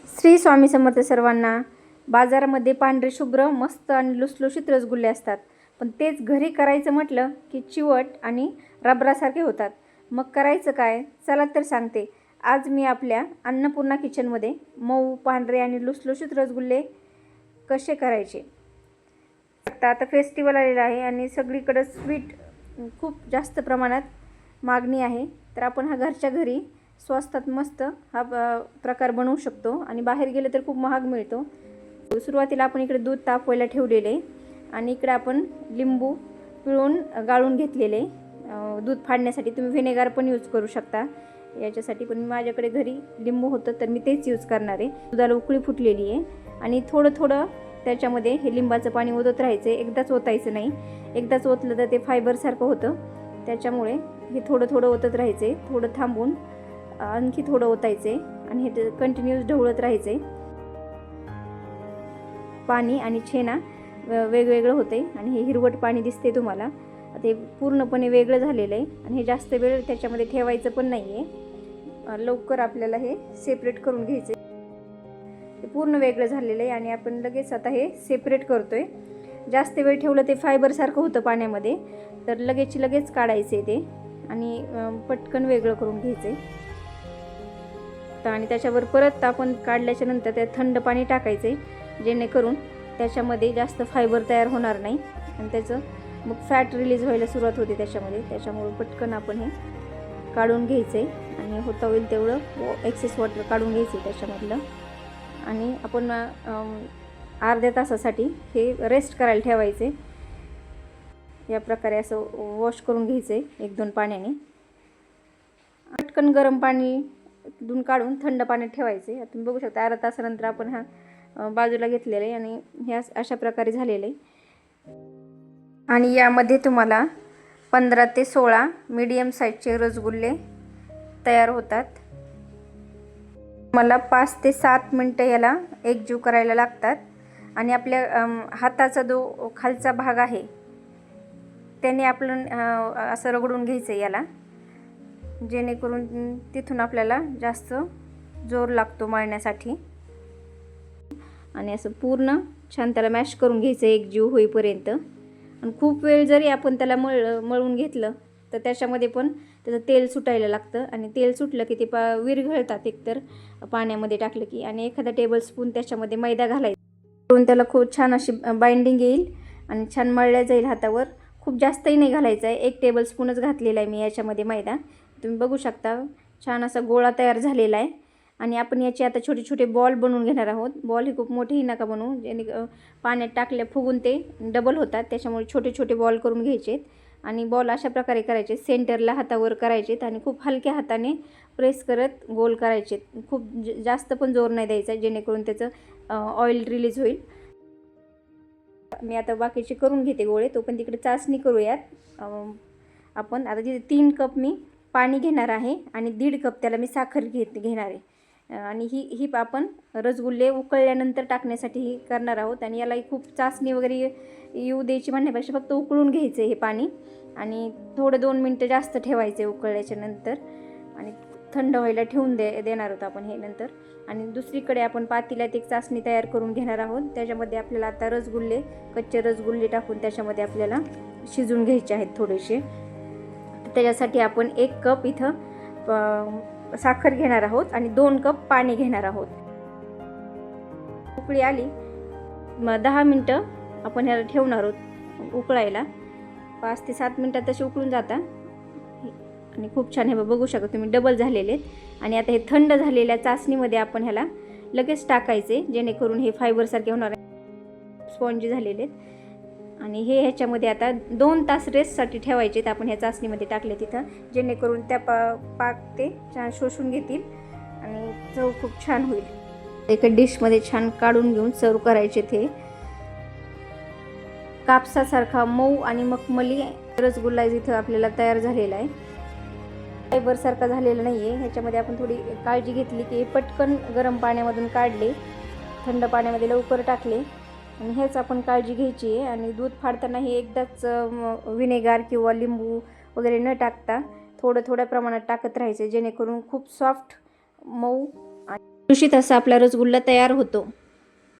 श्री स्वामी समर्थ सर्वांना। बाजारामध्ये पांढरे शुभ्र मस्त आणि लुसलुशीत रसगुल्ले असतात, पण तेच घरी करायचं म्हटलं की चिवट आणि रबरासारखे होतात। मग करायचं काय? चला तर सांगते। आज मी आपल्या अन्नपूर्णा किचनमध्ये मऊ पांढरे आणि लुसलुशीत रसगुल्ले कसे करायचे। आता फेस्टिवल आलेला आहे आणि सगळीकडे स्वीट खूप जास्त प्रमाणात मागणी आहे, तर आपण हा घरच्या घरी स्वस्तात मस्त हा प्रकार बनवू शकतो आणि बाहेर गेले तर खूप महाग मिळतो। सुरुवातीला आपण इकडे दूध तापवायला ठेवलेले आणि इकडे आपण लिंबू पिळून गाळून घेतलेले दूध फाडण्यासाठी। तुम्ही व्हिनेगर पण यूज करू शकता याच्यासाठी, पण माझ्याकडे घरी लिंबू होतं तर मी तेच यूज करणार आहे। दुधाला उकळी फुटलेली आहे आणि थोडं थोडं त्याच्यामध्ये हे लिंबाचं पाणी ओतत राहायचं। एकदाच ओतायचं नाही, एकदाच ओतलं तर ते फायबरसारखं होतं, त्याच्यामुळे हे थोडं थोडं ओतत राहायचे। थोडं थांबून आणखी थोडं ओतायचे आणि हे कंटिन्यूस ढवळत राहायचे। पाणी आणि छेना वेगवेगळं होते आणि हे हिरवट पाणी दिसते तुम्हाला, ते पूर्णपणे वेगळं झालेलं आहे आणि हे जास्त वेळ त्याच्यामध्ये ठेवायचं पण नाही आहे। लवकर आपल्याला हे सेपरेट करून घ्यायचं। ते पूर्ण वेगळं झालेलं आहे आणि आपण लगेच आता हे सेपरेट करतोय। जास्त वेळ ठेवलं ते फायबरसारखं होतं पाण्यामध्ये, तर लगेच काढायचे ते आणि पटकन वेगळं करून घ्यायचे। आणि त्याच्यावर परत आपण काढल्याच्या नंतर त्यात थंड पाणी टाकायचे, जेणेकरून त्याच्यामध्ये जास्त फायबर तयार होणार नाही आणि त्याचं मग फॅट रिलीज व्हायला सुरुवात होते त्याच्यामध्ये। त्याच्यामुळे पटकन आपण हे काढून घ्यायचे आणि होता होईल तेवढं एक्सेस वॉटर काढून घ्यायचे त्याच्यामधलं आणि आपण अर्ध्या तासासाठी हे रेस्ट करायला ठेवायचे। या प्रकारे असं वॉश करून घ्यायचे 1-2 पाण्याने। पटकन गरम पाणी धुवून काढून थंड पाण्यात ठेवायचे। तुम्ही बघू शकता अर्धा तासानंतर आपण हा बाजूला घेतलेला आहे आणि हे अशा प्रकारे झालेले आणि यामध्ये तुम्हाला 15 ते 16 मीडियम साईजचे रसगुल्ले तयार होतात। मला 5 ते 7 मिनटं याला एकजीव करायला लागतात आणि आपल्या हाताचा जो खालचा भाग आहे त्याने आपण असं रगडून घ्यायचं याला, जेणेकरून तिथून आपल्याला जास्त जोर लागतो मळण्यासाठी आणि असं पूर्ण छान त्याला मॅश करून घ्यायचं एकजीव होईपर्यंत। आणि खूप वेळ जरी आपण त्याला मळून घेतलं तर त्याच्यामध्ये पण त्याचं तेल सुटायला लागतं आणि तेल सुटलं की ते विरघळतात एकतर पाण्यामध्ये टाकलं की, आणि एखादा टेबलस्पून त्याच्यामध्ये मैदा घालायचा, करून त्याला खूप छान अशी बाइंडिंग येईल आणि छान मळल्या जाईल हातावर। खूप जास्तही नाही घालायचं आहे, 1 टेबलस्पूनच घातलेला आहे मी याच्यामध्ये मैदा। तुम्ही बघू शकता छान असा गोळा तयार झालेला आहे आणि आपण याचे आता छोटे छोटे बॉल बनवून घेणार आहोत। बॉल हे खूप मोठेही नका बनवू, जेणे पाण्यात टाकल्या फुगून ते डबल होतात, त्याच्यामुळे छोटे छोटे बॉल करून घ्यायचे आणि बॉल अशा प्रकारे करायचे। सेंटरला हातावर करायचे आणि खूप हलक्या हाताने प्रेस करत गोल करायचे। खूप जास्त पण जोर नाही द्यायचा, जेणेकरून त्याचं ऑइल रिलीज होईल। मी आता बाकीचे करून घेते गोळे, तो पण तिकडे चासणी करूयात आपण। आता तिथे 3 कप मी पाणी घेणार आहे आणि 1.5 कप त्याला मी साखर घेणार आहे आणि ही आपण रसगुल्ले उकळल्यानंतर टाकण्यासाठी ही करणार आहोत। आणि याला खूप चासणी वगैरे येऊ द्यायची म्हणण्यापेक्षा फक्त उकळून घ्यायचं हे पाणी आणि थोडं 2 मिनटं जास्त ठेवायचे उकळल्याच्या नंतर आणि थंड व्हायला ठेवून देणार आहोत आपण हे नंतर। आणि दुसरीकडे आपण पातेल्यात एक चासणी तयार करून घेणार आहोत, त्याच्यामध्ये आपल्याला आता रसगुल्ले कच्चे रसगुल्ले टाकून त्याच्यामध्ये आपल्याला शिजून घ्यायचे आहेत थोडेसे। त्याच्यासाठी आपण 1 कप इथं साखर घेणार आहोत आणि 2 कप पाणी घेणार आहोत। उकळी आली मग 10 मिनटं आपण ह्याला ठेवणार आहोत उकळायला। 5 ते 7 मिनटात तसे उकळून जातात आणि खूप छान हे बघू शकता तुम्ही डबल झालेले आहेत। आणि आता हे थंड झालेल्या चासणीमध्ये आपण ह्याला लगेच टाकायचे, जेणेकरून हे फायबरसारखे होणार आहे, स्पॉन्जी झालेले आहेत। आणि हे ह्याच्यामध्ये आता 2 तास रेस्टसाठी ठेवायचे आहेत आपण ह्या चासणीमध्ये टाकले तिथं, जेणेकरून त्या पाक ते छान शोषून घेतील आणि चव खूप छान होईल। एका डिशमध्ये छान काढून घेऊन सर्व करायचे। ते कापसासारखा मऊ आणि मखमली रसगुल्ला इथं आपल्याला तयार झालेला आहे, फायबरसारखा झालेला नाही आहे। ह्याच्यामध्ये आपण थोडी काळजी घेतली की पटकन गरम पाण्यामधून काढले, थंड पाण्यामध्ये लवकर टाकले आणि हेच आपण काळजी घ्यायची आहे। आणि दूध फाडताना हे एकदाच व्हिनेगर किंवा लिंबू वगैरे न टाकता थोड्या प्रमाणात टाकत राहायचे, जेणेकरून खूप सॉफ्ट मऊ आणि खुसखुशीत असा आपला रसगुल्ला तयार होतो.